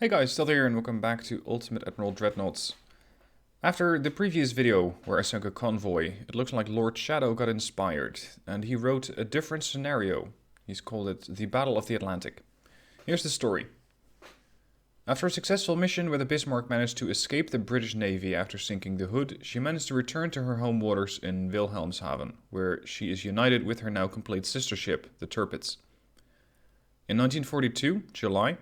Hey guys, still here and welcome back to Ultimate Admiral Dreadnoughts. After the previous video where I sunk a convoy, it looks like Lord Shadow got inspired and he wrote a different scenario. He's called it the Battle of the Atlantic. Here's the story. After a successful mission where the Bismarck managed to escape the British Navy after sinking the Hood, she managed to return to her home waters in Wilhelmshaven, where she is united with her now complete sister ship, the Tirpitz. In 1942, July,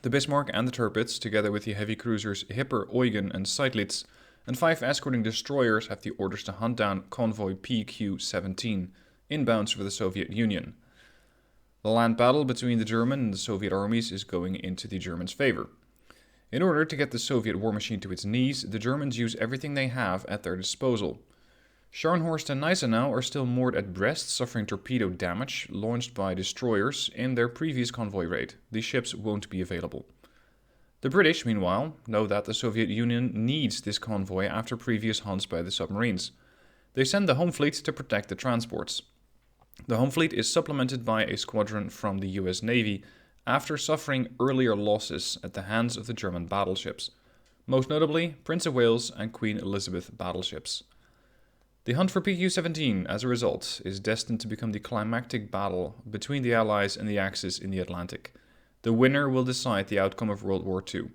the Bismarck and the Tirpitz, together with the heavy cruisers Hipper, Eugen and Seydlitz, and 5 escorting destroyers have the orders to hunt down convoy PQ-17, inbound for the Soviet Union. The land battle between the German and the Soviet armies is going into the Germans' favor. In order to get the Soviet war machine to its knees, the Germans use everything they have at their disposal. Scharnhorst and Gneisenau are still moored at Brest, suffering torpedo damage launched by destroyers in their previous convoy raid. These ships won't be available. The British, meanwhile, know that the Soviet Union needs this convoy after previous hunts by the submarines. They send the Home Fleet to protect the transports. The Home Fleet is supplemented by a squadron from the US Navy after suffering earlier losses at the hands of the German battleships, most notably Prince of Wales and Queen Elizabeth battleships. The hunt for PQ-17, as a result, is destined to become the climactic battle between the Allies and the Axis in the Atlantic. The winner will decide the outcome of World War II.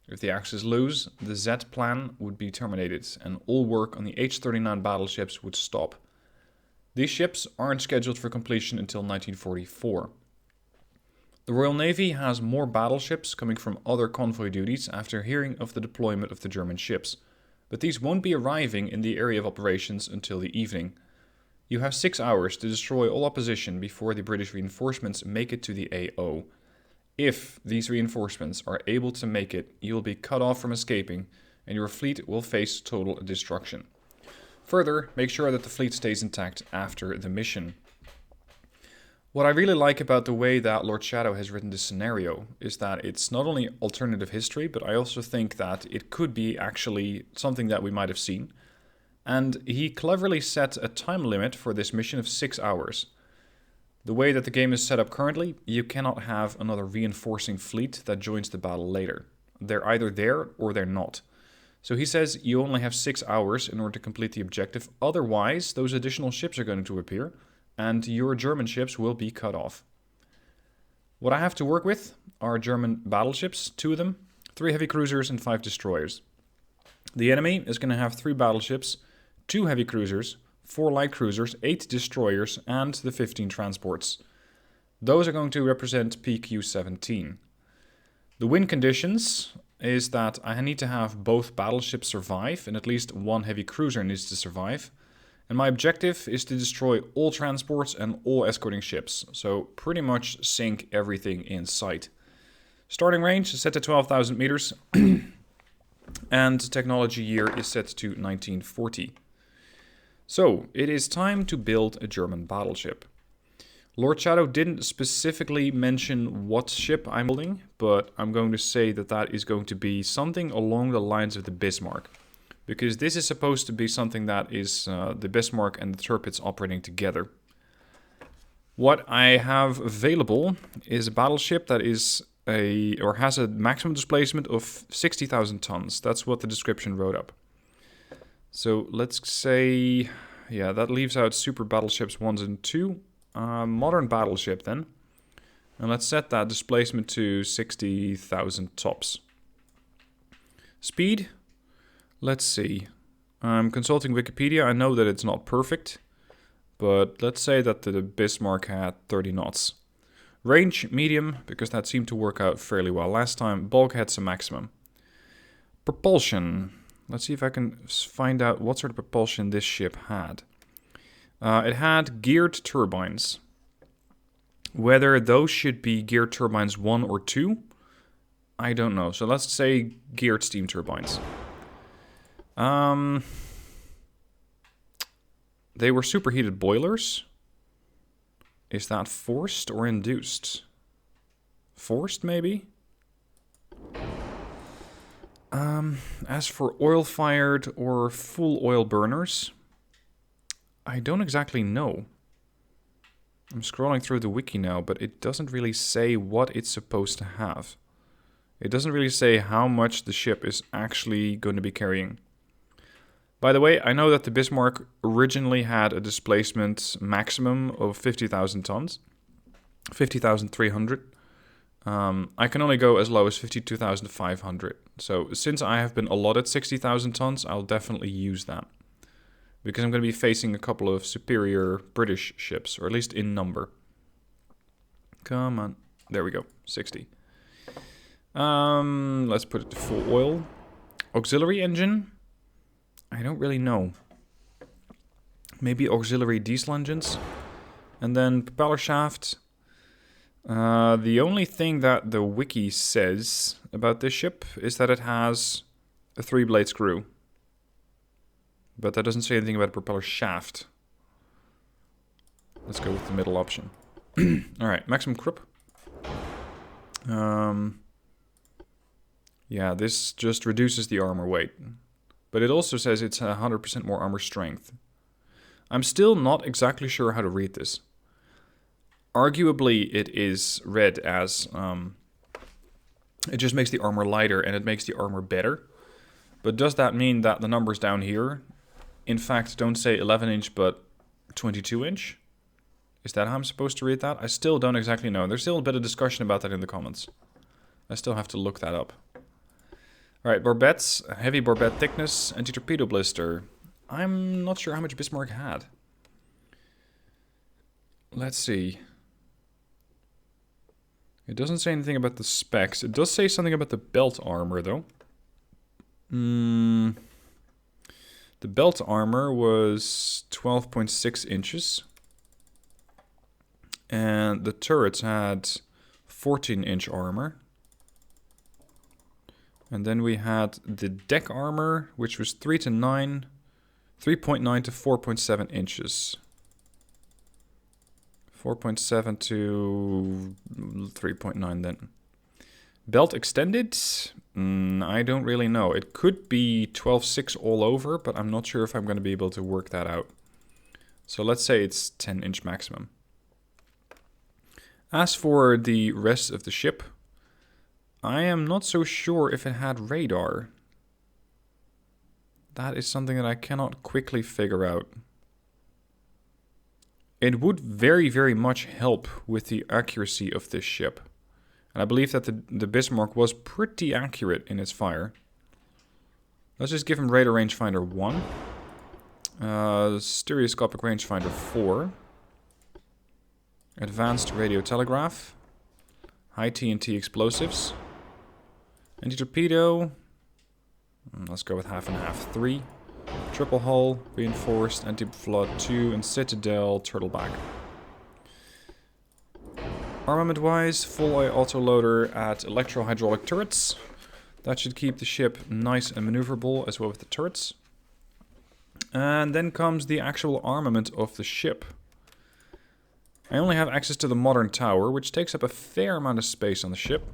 If the Axis lose, the Z plan would be terminated and all work on the H-39 battleships would stop. These ships aren't scheduled for completion until 1944. The Royal Navy has more battleships coming from other convoy duties after hearing of the deployment of the German ships, but these won't be arriving in the area of operations until the evening. You have 6 hours to destroy all opposition before the British reinforcements make it to the AO. If these reinforcements are able to make it, you will be cut off from escaping and your fleet will face total destruction. Further, make sure that the fleet stays intact after the mission. What I really like about the way that Lord Shadow has written this scenario is that it's not only alternative history, but I also think that it could be actually something that we might have seen. And he cleverly set a time limit for this mission of 6 hours. The way that the game is set up currently, you cannot have another reinforcing fleet that joins the battle later. They're either there or they're not. So he says you only have 6 hours in order to complete the objective, otherwise those additional ships are going to appear, and your German ships will be cut off. What I have to work with are German battleships, 2 of them, 3 heavy cruisers and 5 destroyers. The enemy is going to have 3 battleships, 2 heavy cruisers, 4 light cruisers, 8 destroyers, and the 15 transports. Those are going to represent PQ-17. The win conditions is that I need to have both battleships survive and at least 1 heavy cruiser needs to survive. And my objective is to destroy all transports and all escorting ships, so pretty much sink everything in sight. Starting range is set to 12,000 meters, and technology year is set to 1940. So, it is time to build a German battleship. Lord Shadow didn't specifically mention what ship I'm building, but I'm going to say that that is going to be something along the lines of the Bismarck. Because this is supposed to be something that is the Bismarck and the Tirpitz operating together. What I have available is a battleship that is has a maximum displacement of 60,000 tons. That's what the description wrote up. So let's say, yeah, that leaves out super battleships 1 and 2. Modern battleship then. And let's set that displacement to 60,000 tops. Speed. Let's see. I'm consulting Wikipedia. I know that it's not perfect, but let's say that the Bismarck had 30 knots. Range, medium, because that seemed to work out fairly well last time. Bulkhead's a maximum. Propulsion. Let's see if I can find out what sort of propulsion this ship had. It had geared turbines. Whether those should be geared turbines 1 or 2, I don't know. So let's say geared steam turbines. They were superheated boilers. Is that forced or induced? Forced, maybe? As for oil-fired or full oil burners, I don't exactly know. I'm scrolling through the wiki now, but it doesn't really say what it's supposed to have. It doesn't really say how much the ship is actually going to be carrying. By the way, I know that the Bismarck originally had a displacement maximum of 50,000 tons. 50,300. I can only go as low as 52,500. So since I have been allotted 60,000 tons, I'll definitely use that. Because I'm going to be facing a couple of superior British ships, or at least in number. Come on. There we go. 60. Let's put it to full oil. Auxiliary engine? I don't really know. Maybe auxiliary diesel engines. And then propeller shaft. The only thing that the wiki says about this ship is that it has a 3-blade screw. But that doesn't say anything about a propeller shaft. Let's go with the middle option. Alright, maximum croup. Yeah, this just reduces the armor weight. But it also says it's 100% more armor strength. I'm still not exactly sure how to read this. Arguably, it is read as... it just makes the armor lighter and it makes the armor better. But does that mean that the numbers down here, in fact, don't say 11-inch but 22-inch? Is that how I'm supposed to read that? I still don't exactly know. There's still a bit of discussion about that in the comments. I still have to look that up. Alright, barbettes, heavy barbette thickness, anti-torpedo blister. I'm not sure how much Bismarck had. Let's see. It doesn't say anything about the specs. It does say something about the belt armor, though. The belt armor was 12.6 inches. And the turrets had 14-inch armor. And then we had the deck armor, which was 3.9 to 4.7 inches. 4.7 to 3.9 then. Belt extended? I don't really know. It could be 12.6 all over, but I'm not sure if I'm going to be able to work that out. So let's say it's 10-inch maximum. As for the rest of the ship, I am not so sure if it had radar. That is something that I cannot quickly figure out. It would very, very much help with the accuracy of this ship. And I believe that the Bismarck was pretty accurate in its fire. Let's just give him radar rangefinder 1. Stereoscopic rangefinder 4. Advanced radio telegraph. High TNT explosives. Anti-torpedo. Let's go with half and half. 3. Triple hull, reinforced, anti-flood 2, and citadel, turtleback. Armament-wise, full autoloader at electro-hydraulic turrets. That should keep the ship nice and maneuverable, as well with the turrets. And then comes the actual armament of the ship. I only have access to the modern tower, which takes up a fair amount of space on the ship.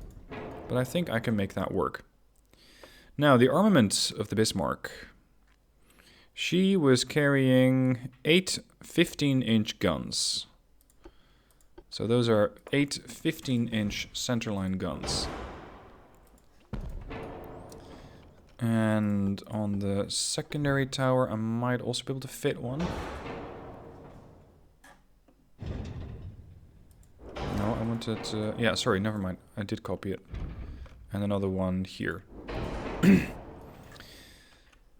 But I think I can make that work. Now, the armament of the Bismarck. She was carrying 8 15-inch guns. So those are 8 15-inch centerline guns. And on the secondary tower, I might also be able to fit one. No, I wanted to... yeah, sorry, never mind. I did copy it. And another one here.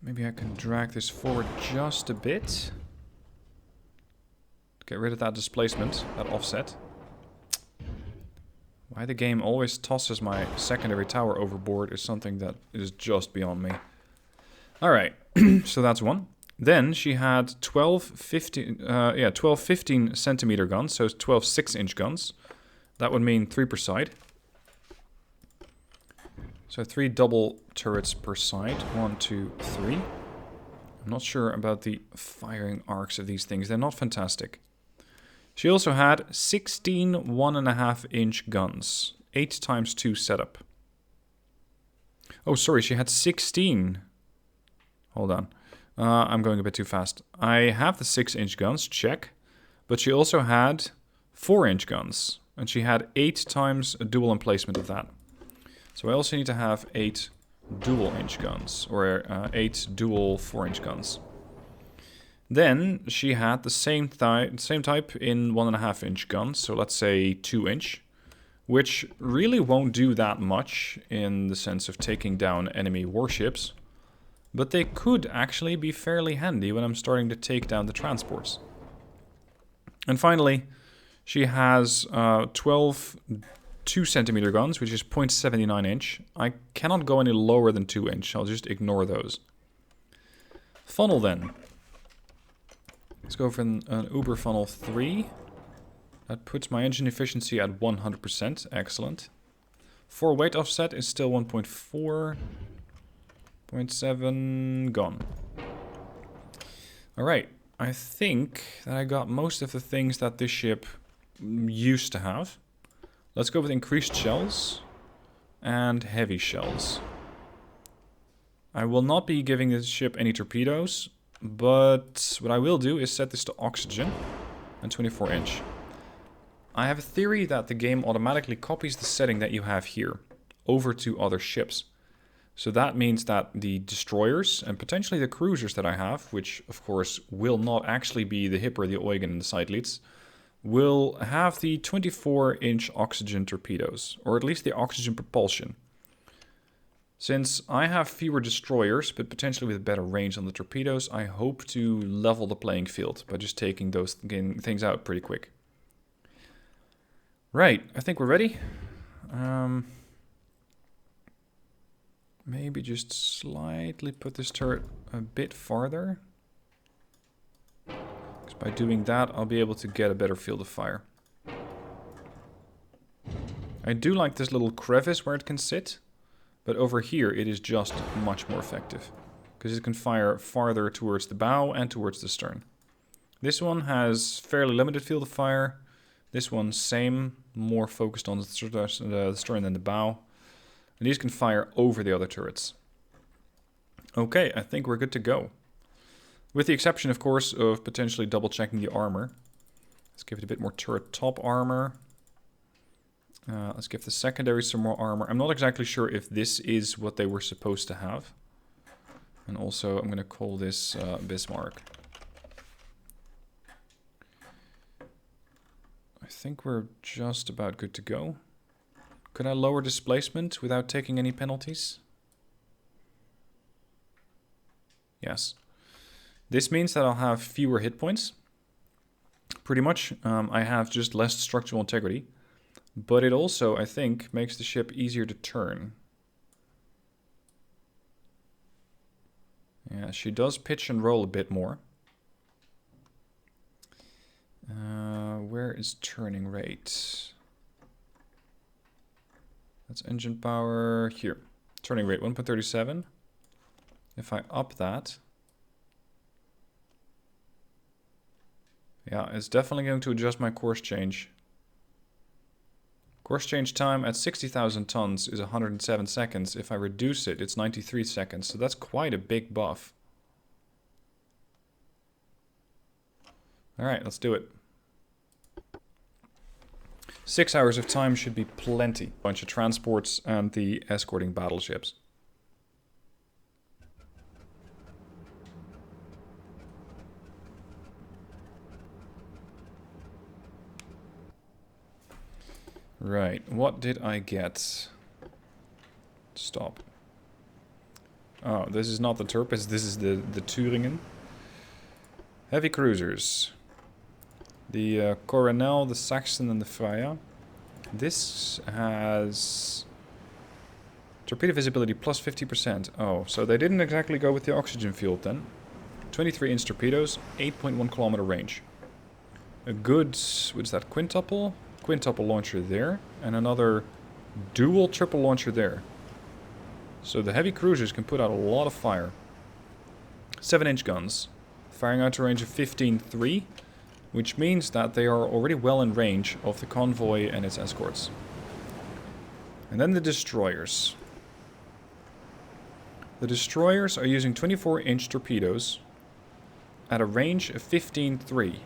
Maybe I can drag this forward just a bit. Get rid of that displacement, that offset. Why the game always tosses my secondary tower overboard is something that is just beyond me. Alright, so that's one. Then she had 12 15 centimeter guns, so 12 6-inch guns. That would mean 3 per side. So 3 double turrets per side. 1, 2, 3. I'm not sure about the firing arcs of these things. They're not fantastic. She also had 16 1.5-inch guns. 8 times 2 setup. Oh, sorry, she had 16. Hold on. I'm going a bit too fast. I have the 6-inch guns, check. But she also had 4-inch guns. And she had 8 times a dual emplacement of that. So I also need to have 8 dual inch guns, or 8 dual 4-inch guns. Then she had the same type in 1.5 inch guns, so let's say 2 inch, which really won't do that much in the sense of taking down enemy warships, but they could actually be fairly handy when I'm starting to take down the transports. And finally, she has 12 2cm guns, which is 0.79 inch. I cannot go any lower than 2 inch, I'll just ignore those. Funnel then. Let's go for an Uber funnel 3. That puts my engine efficiency at 100%, excellent. 4 weight offset is still 1.4. 0.7, gone. Alright, I think that I got most of the things that this ship used to have. Let's go with increased shells and heavy shells. I will not be giving this ship any torpedoes, but what I will do is set this to oxygen and 24 inch. I have a theory that the game automatically copies the setting that you have here over to other ships. So that means that the destroyers and potentially the cruisers that I have, which of course will not actually be the Hipper, the Eugen and the Seydlitz, will have the 24-inch oxygen torpedoes, or at least the oxygen propulsion. Since I have fewer destroyers, but potentially with better range on the torpedoes, I hope to level the playing field by just taking those things out pretty quick. Right, I think we're ready. Maybe just slightly put this turret a bit farther. Because by doing that, I'll be able to get a better field of fire. I do like this little crevice where it can sit. But over here, it is just much more effective. Because it can fire farther towards the bow and towards the stern. This one has fairly limited field of fire. This one, same, more focused on the stern than the bow. And these can fire over the other turrets. Okay, I think we're good to go. With the exception, of course, of potentially double checking the armor. Let's give it a bit more turret top armor. Let's give the secondary some more armor. I'm not exactly sure if this is what they were supposed to have. And also, I'm going to call this Bismarck. I think we're just about good to go. Could I lower displacement without taking any penalties? Yes. This means that I'll have fewer hit points. Pretty much. I have just less structural integrity. But it also, I think, makes the ship easier to turn. Yeah, she does pitch and roll a bit more. Where is turning rate? That's engine power here. Turning rate 1.37. If I up that. Yeah, it's definitely going to adjust my course change. Course change time at 60,000 tons is 107 seconds. If I reduce it, it's 93 seconds. So that's quite a big buff. Alright, let's do it. 6 hours of time should be plenty. Bunch of transports and the escorting battleships. Right, what did I get? Stop. Oh, this is not the Tirpitz, this is the Thüringen. Heavy cruisers. The Coronel, the Saxon and the Freya. This has torpedo visibility plus 50%. Oh, so they didn't exactly go with the oxygen field then. 23-inch torpedoes, 8.1 kilometer range. A good, what is that, quintuple? Quintuple launcher there, and another dual triple launcher there. So the heavy cruisers can put out a lot of fire. 7-inch guns, firing out to a range of 15.3, which means that they are already well in range of the convoy and its escorts. And then the destroyers. The destroyers are using 24-inch torpedoes at a range of 15.3.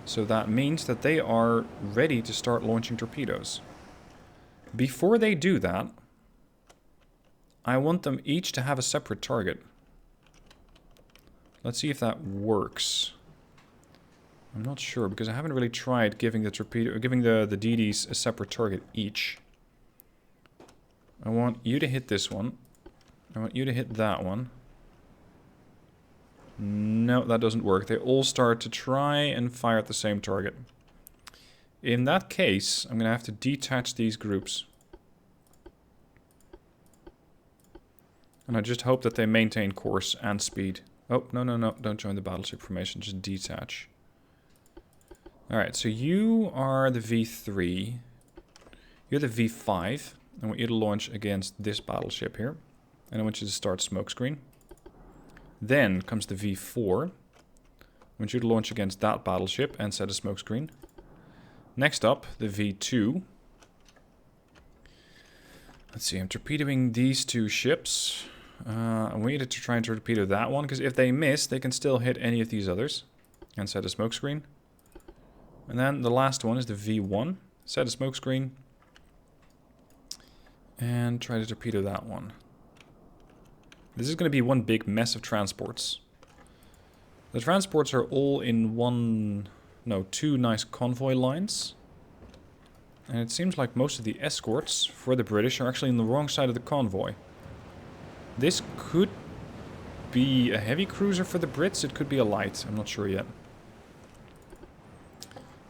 So that means that they are ready to start launching torpedoes. Before they do that, I want them each to have a separate target. Let's see if that works. I'm not sure, because I haven't really tried giving the torpedo, giving the DDs a separate target each. I want you to hit this one. I want you to hit that one. No, that doesn't work. They all start to try and fire at the same target. In that case, I'm going to have to detach these groups. And I just hope that they maintain course and speed. Oh, no, no, no. Don't join the battleship formation. Just detach. Alright, so you are the V3. You're the V5. I want you to launch against this battleship here. And I want you to start smokescreen. Then comes the V4. I want you to launch against that battleship and set a smokescreen. Next up, the V2. Let's see, I'm torpedoing these two ships. I want you to try and torpedo that one, because if they miss, they can still hit any of these others. And set a smokescreen. And then the last one is the V1. Set a smokescreen. And try to torpedo that one. This is going to be one big mess of transports. The transports are all in two nice convoy lines. And it seems like most of the escorts for the British are actually on the wrong side of the convoy. This could be a heavy cruiser for the Brits. It could be a light. I'm not sure yet.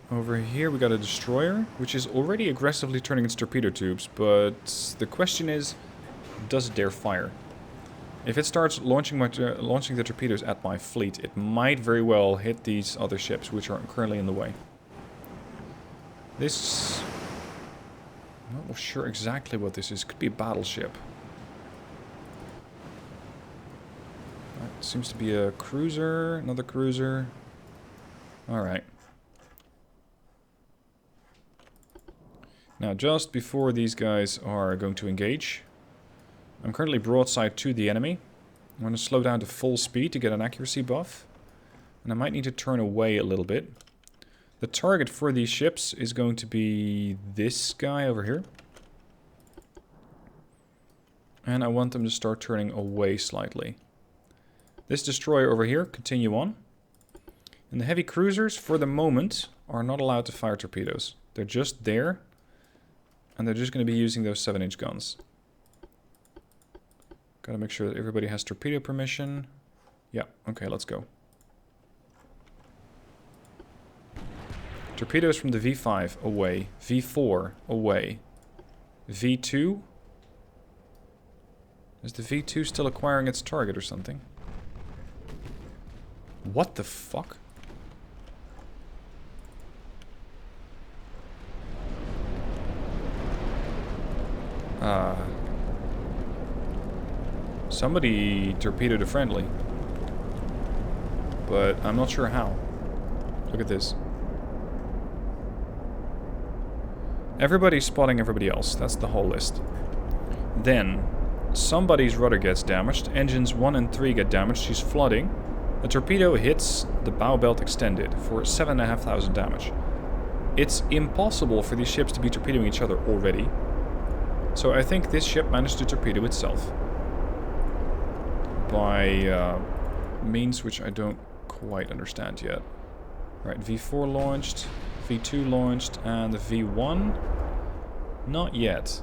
Over here we got a destroyer, which is already aggressively turning its torpedo tubes. But the question is, does it dare fire? If it starts launching the torpedoes at my fleet, it might very well hit these other ships, which are currently in the way. This... I'm not sure exactly what this is. Could be a battleship. That seems to be a cruiser, another cruiser. Alright. Now, just before these guys are going to engage, I'm currently broadside to the enemy. I'm going to slow down to full speed to get an accuracy buff. And I might need to turn away a little bit. The target for these ships is going to be this guy over here. And I want them to start turning away slightly. This destroyer over here, continue on. And the heavy cruisers, for the moment, are not allowed to fire torpedoes. They're just there. And they're just going to be using those 7-inch guns. Gotta make sure that everybody has torpedo permission. Yeah, okay, let's go. Torpedoes from the V5, away. V4, away. V2? Is the V2 still acquiring its target or something? What the fuck? Somebody torpedoed a friendly. But I'm not sure how. Look at this. Everybody's spotting everybody else. That's the whole list. Then, somebody's rudder gets damaged. Engines 1 and 3 get damaged. She's flooding. A torpedo hits the bow belt extended for 7,500 damage. It's impossible for these ships to be torpedoing each other already. So I think this ship managed to torpedo itself. By means which I don't quite understand yet. Right, V4 launched, V2 launched, and the V1? Not yet.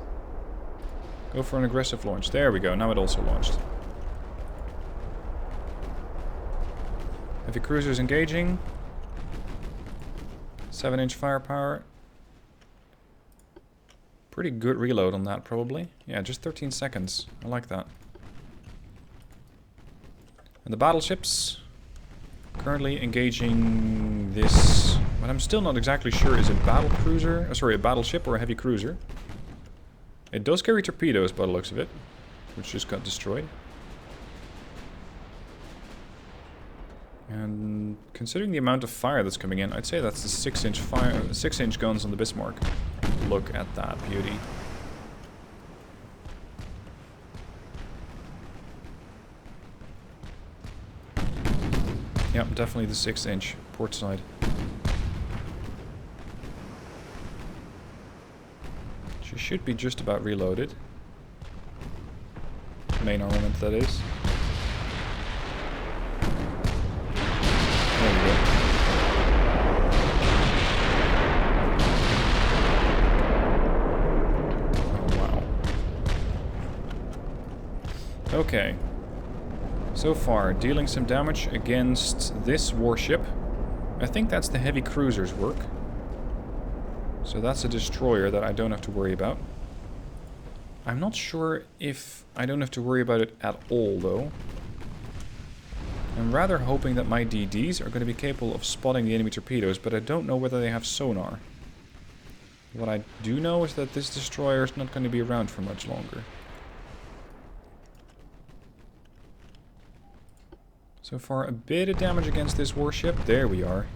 Go for an aggressive launch. There we go, now it also launched. Heavy cruisers engaging. 7-inch firepower. Pretty good reload on that, probably. Yeah, just 13 seconds. I like that. And the battleships currently engaging this, what I'm still not exactly sure is a battle cruiser, a battleship or a heavy cruiser. It does carry torpedoes by the looks of it, which just got destroyed. And considering the amount of fire that's coming in, I'd say that's the 6-inch guns on the Bismarck. Look at that beauty. Yep, definitely the 6-inch port side. should be just about reloaded. Main armament, that is. There we go. Oh, wow. Okay. So far, dealing some damage against this warship. I think that's the heavy cruiser's work. So that's a destroyer that I don't have to worry about. I'm not sure if I don't have to worry about it at all, though. I'm rather hoping that my DDs are going to be capable of spotting the enemy torpedoes, but I don't know whether they have sonar. What I do know is that this destroyer is not going to be around for much longer. So far, a bit of damage against this warship. There we are.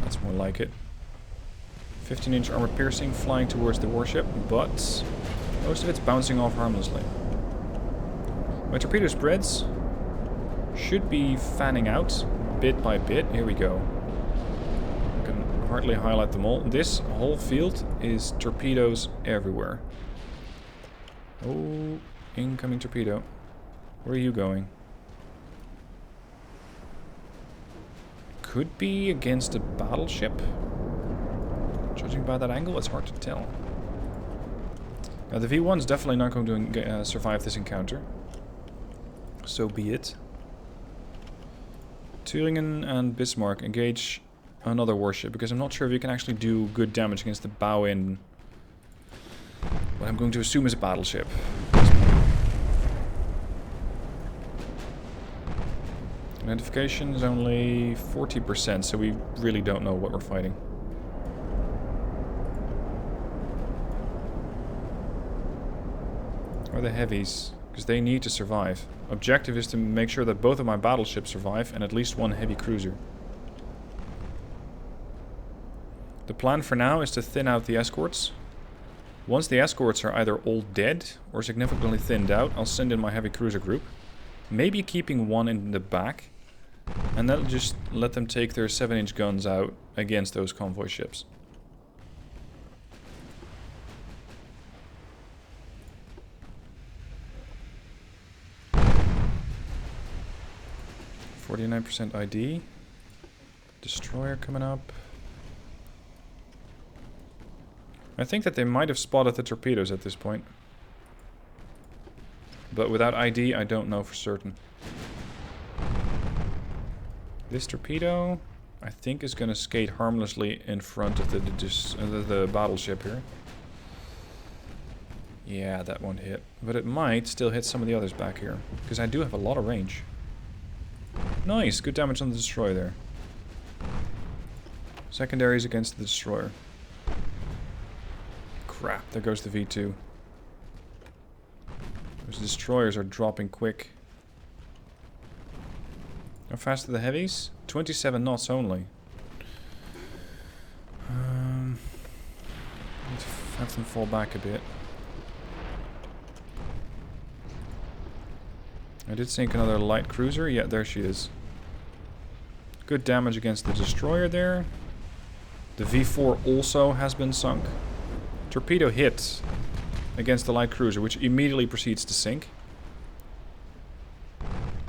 That's more like it. 15-inch armor piercing flying towards the warship, but most of it's bouncing off harmlessly. My torpedo spreads should be fanning out bit by bit. Here we go. I can hardly highlight them all. This whole field is torpedoes everywhere. Oh, incoming torpedo. Where are you going? Could be against a battleship. Judging by that angle, it's hard to tell. Now, the V1's definitely not going to survive this encounter. So be it. Thüringen and Bismarck engage another warship, because I'm not sure if you can actually do good damage against the bow in what I'm going to assume is a battleship. Identification is only 40%, so we really don't know what we're fighting. Or the heavies, because they need to survive. Objective is to make sure that both of my battleships survive and at least one heavy cruiser. The plan for now is to thin out the escorts. Once the escorts are either all dead or significantly thinned out, I'll send in my heavy cruiser group. Maybe keeping one in the back. And that'll just let them take their 7-inch guns out against those convoy ships. %49% ID. Destroyer coming up. I think that they might have spotted the torpedoes at this point. But without ID, I don't know for certain. This torpedo, I think, is going to skate harmlessly in front of the battleship here. Yeah, that won't hit. But it might still hit some of the others back here, because I do have a lot of range. Nice, good damage on the destroyer there. Secondaries against the destroyer. Crap, there goes the V2. Those destroyers are dropping quick. How fast are the heavies? 27 knots only. Need to have them fall back a bit. I did sink another light cruiser. Yeah, there she is. Good damage against the destroyer there. The V4 also has been sunk. Torpedo hit against the light cruiser, which immediately proceeds to sink.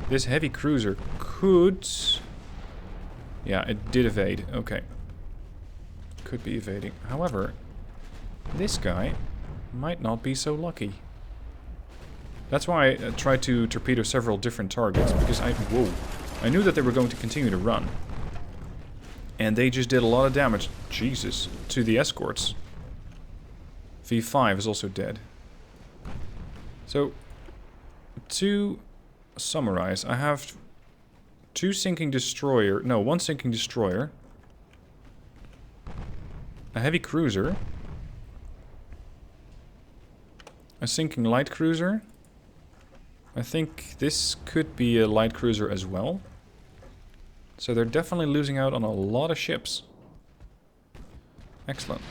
This heavy cruiser could... Yeah, it did evade. Okay. Could be evading. However, this guy might not be so lucky. That's why I tried to torpedo several different targets, because I knew that they were going to continue to run. And they just did a lot of damage, Jesus, to the escorts. V5 is also dead. So, to summarize, I have one sinking destroyer, a heavy cruiser, a sinking light cruiser. I think this could be a light cruiser as well. So they're definitely losing out on a lot of ships. Excellent.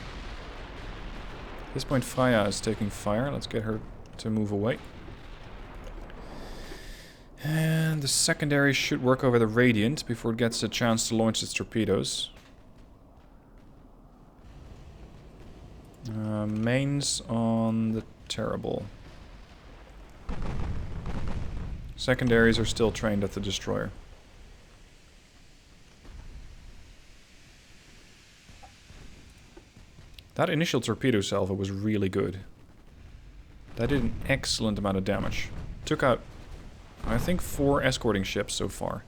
At this point, Freya is taking fire. Let's get her to move away. And the secondary should work over the Radiant before it gets a chance to launch its torpedoes. Mains on the Terrible. Secondaries are still trained at the destroyer. That initial torpedo salvo was really good. That did an excellent amount of damage. Took out, I think, 4 escorting ships so far.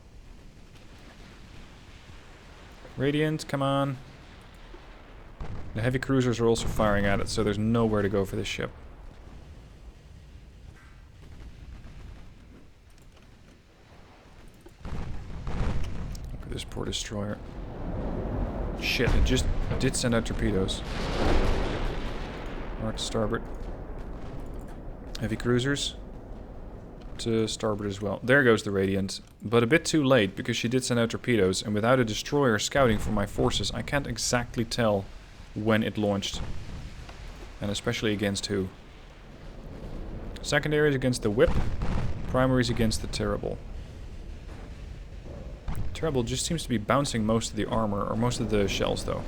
Radiant, come on. The heavy cruisers are also firing at it, so there's nowhere to go for this ship. Look at this poor destroyer. Shit, it just did send out torpedoes. Right to starboard. Heavy cruisers to starboard as well. There goes the Radiant. But a bit too late, because she did send out torpedoes, and without a destroyer scouting for my forces, I can't exactly tell when it launched. And especially against who. Secondaries against the Whip. Primaries against the Terrible. Terrible just seems to be bouncing most of the armor, or most of the shells though.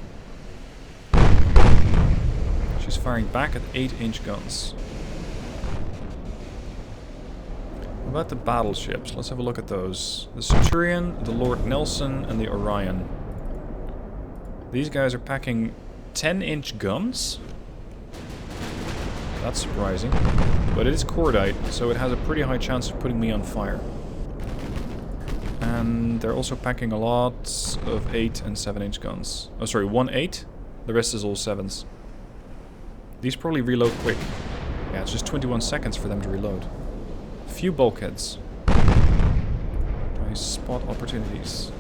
She's firing back at 8-inch guns. What about the battleships? Let's have a look at those. The Centurion, the Lord Nelson, and the Orion. These guys are packing 10-inch guns? That's surprising. But it is cordite, so it has a pretty high chance of putting me on fire. And they're also packing a lot of 8 and 7-inch guns. Oh, sorry, 1 8. The rest is all 7s. These probably reload quick. Yeah, it's just 21 seconds for them to reload. Few bulkheads. Nice spot opportunities.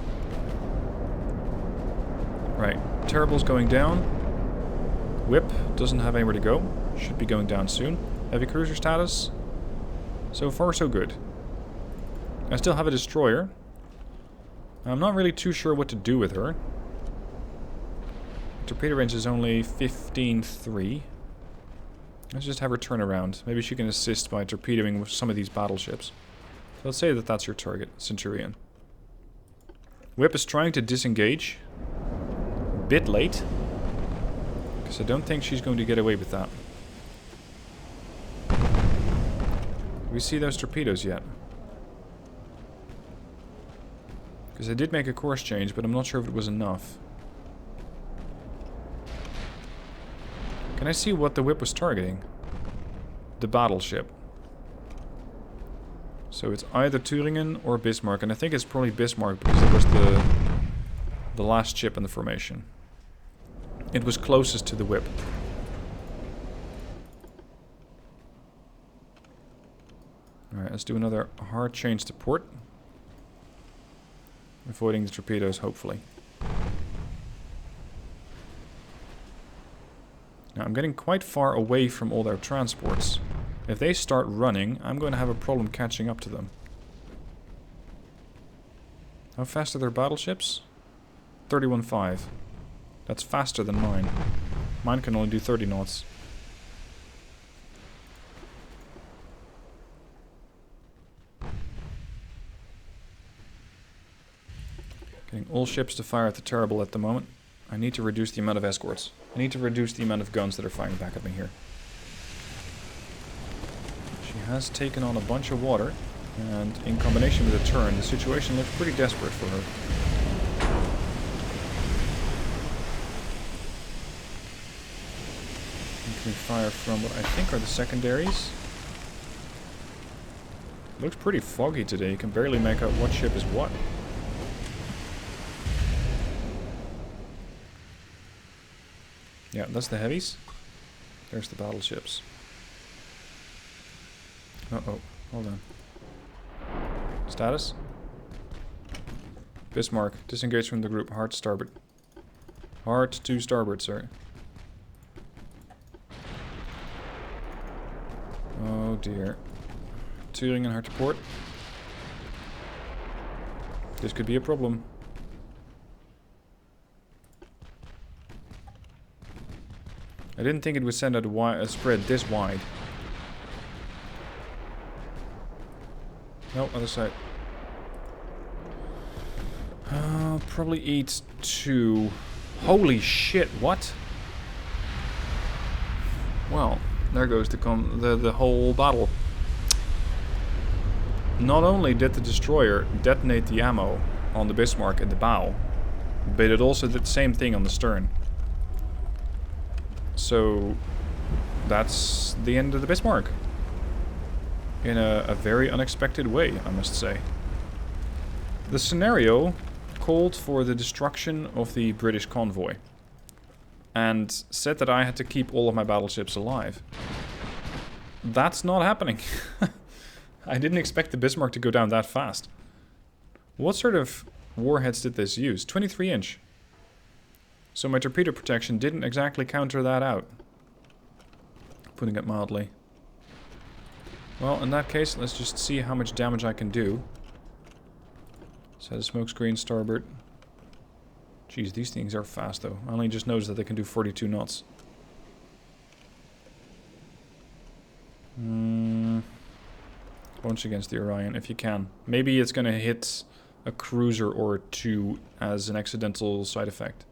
Right, Terrible's going down. Whip doesn't have anywhere to go. Should be going down soon. Heavy cruiser status. So far, so good. I still have a destroyer. I'm not really too sure what to do with her. Torpedo range is only 15.3. Let's just have her turn around. Maybe she can assist by torpedoing with some of these battleships. So let's say that that's your target, Centurion. Whip is trying to disengage. A bit late. Because I don't think she's going to get away with that. Do we see those torpedoes yet? Because I did make a course change, but I'm not sure if it was enough. Can I see what the Whip was targeting? The battleship. So it's either Thüringen or Bismarck, and I think it's probably Bismarck because it was the last ship in the formation. It was closest to the Whip. Alright, let's do another hard change to port. Avoiding the torpedoes, hopefully. Now, I'm getting quite far away from all their transports. If they start running, I'm going to have a problem catching up to them. How fast are their battleships? 31.5. That's faster than mine. Mine can only do 30 knots. Getting all ships to fire at the Terrible at the moment. I need to reduce the amount of escorts. I need to reduce the amount of guns that are firing back at me here. She has taken on a bunch of water, and in combination with a turn, the situation looks pretty desperate for her. Can we fire from what I think are the secondaries? Looks pretty foggy today. You can barely make out what ship is what. Yeah, that's the heavies. There's the battleships. Uh-oh, hold on. Status? Bismarck, disengage from the group, hard to starboard. Hard to starboard, sir. Oh dear. Thüringen hard to port. This could be a problem. I didn't think it would send out a spread this wide. No, other side. I'll probably eat 2. Holy shit, what? Well, there goes the whole battle. Not only did the destroyer detonate the ammo on the Bismarck at the bow, but it also did the same thing on the stern. So that's the end of the Bismarck. In a very unexpected way, I must say. The scenario called for the destruction of the British convoy, and said that I had to keep all of my battleships alive. That's not happening. I didn't expect the Bismarck to go down that fast. What sort of warheads did this use? 23-inch. So my torpedo protection didn't exactly counter that out. Putting it mildly. Well, in that case, let's just see how much damage I can do. Set a smokescreen, starboard. Jeez, these things are fast though. I only just noticed that they can do 42 knots. Launch against the Orion, if you can. Maybe it's gonna hit a cruiser or two as an accidental side effect.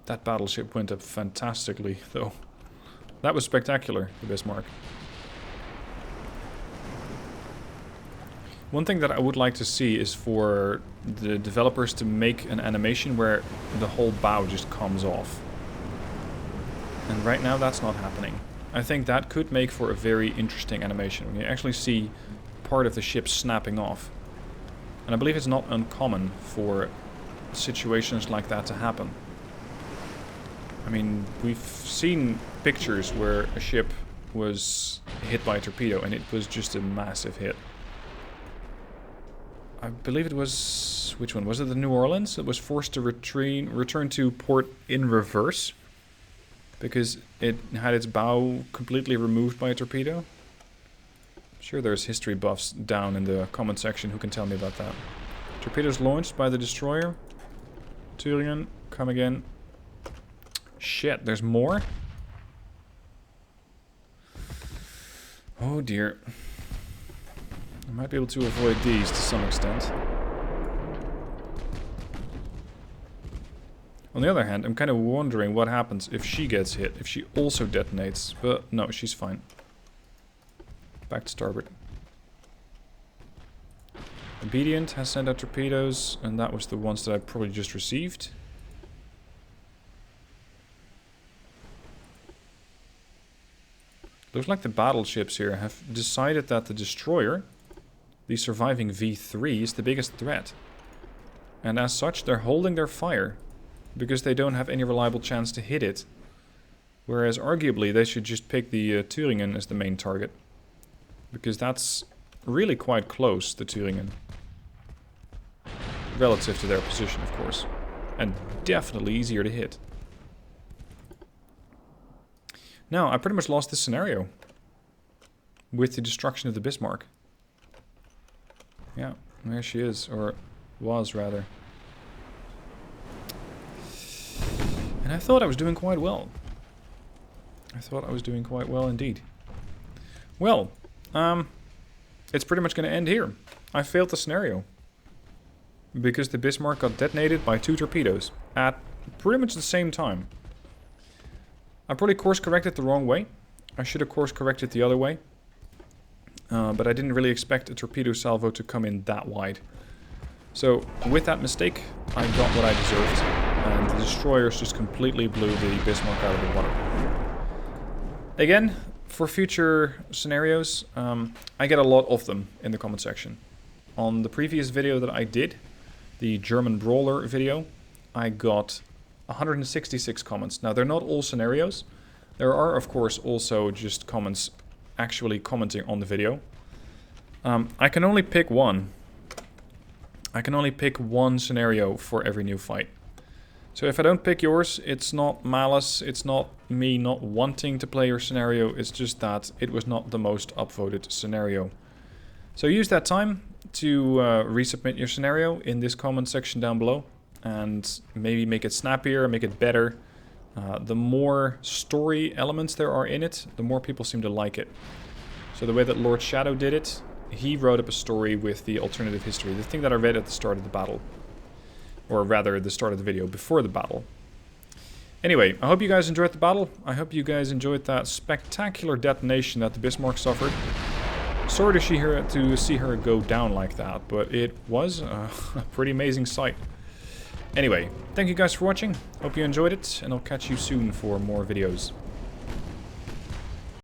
That battleship went up fantastically, though. That was spectacular, the Bismarck. One thing that I would like to see is for the developers to make an animation where the whole bow just comes off. And right now that's not happening. I think that could make for a very interesting animation, when you actually see part of the ship snapping off. And I believe it's not uncommon for situations like that to happen. I mean, we've seen pictures where a ship was hit by a torpedo and it was just a massive hit. I believe it was... which one? Was it the New Orleans? It was forced to return to port in reverse because it had its bow completely removed by a torpedo. I'm sure there's history buffs down in the comment section who can tell me about that. Torpedoes launched by the destroyer. Thüringen, come again. Shit, there's more? Oh dear. I might be able to avoid these to some extent. On the other hand, I'm kind of wondering what happens if she gets hit, if she also detonates. But no, she's fine. Back to starboard. Obedient has sent out torpedoes, and that was the ones that I probably just received. Looks like the battleships here have decided that the destroyer, the surviving V3, is the biggest threat. And as such, they're holding their fire, because they don't have any reliable chance to hit it. Whereas arguably they should just pick the Thüringen as the main target. Because that's really quite close, the Thüringen. Relative to their position, of course. And definitely easier to hit. Now, I pretty much lost this scenario. With the destruction of the Bismarck. Yeah, there she is. Or was, rather. And I thought I was doing quite well. I thought I was doing quite well indeed. Well, it's pretty much going to end here. I failed the scenario. Because the Bismarck got detonated by 2 torpedoes. At pretty much the same time. I probably course corrected the wrong way. I should have course corrected the other way. But I didn't really expect a torpedo salvo to come in that wide. So, with that mistake, I got what I deserved. And the destroyers just completely blew the Bismarck out of the water. Again, for future scenarios, I get a lot of them in the comment section. On the previous video that I did, the German Brawler video, I got 166 comments. Now, they're not all scenarios. There are, of course, also just comments actually commenting on the video. I can only pick one. I can only pick one scenario for every new fight. So if I don't pick yours, it's not malice, it's not me not wanting to play your scenario, it's just that it was not the most upvoted scenario. So use that time to resubmit your scenario in this comment section down below. And maybe make it snappier, make it better. The more story elements there are in it, the more people seem to like it. So the way that Lord Shadow did it, he wrote up a story with the alternative history, the thing that I read at the start of the battle. Or rather, the start of the video, before the battle. Anyway, I hope you guys enjoyed the battle. I hope you guys enjoyed that spectacular detonation that the Bismarck suffered. Sorry to see her go down like that, but it was a pretty amazing sight. Anyway, thank you guys for watching. Hope you enjoyed it, and I'll catch you soon for more videos.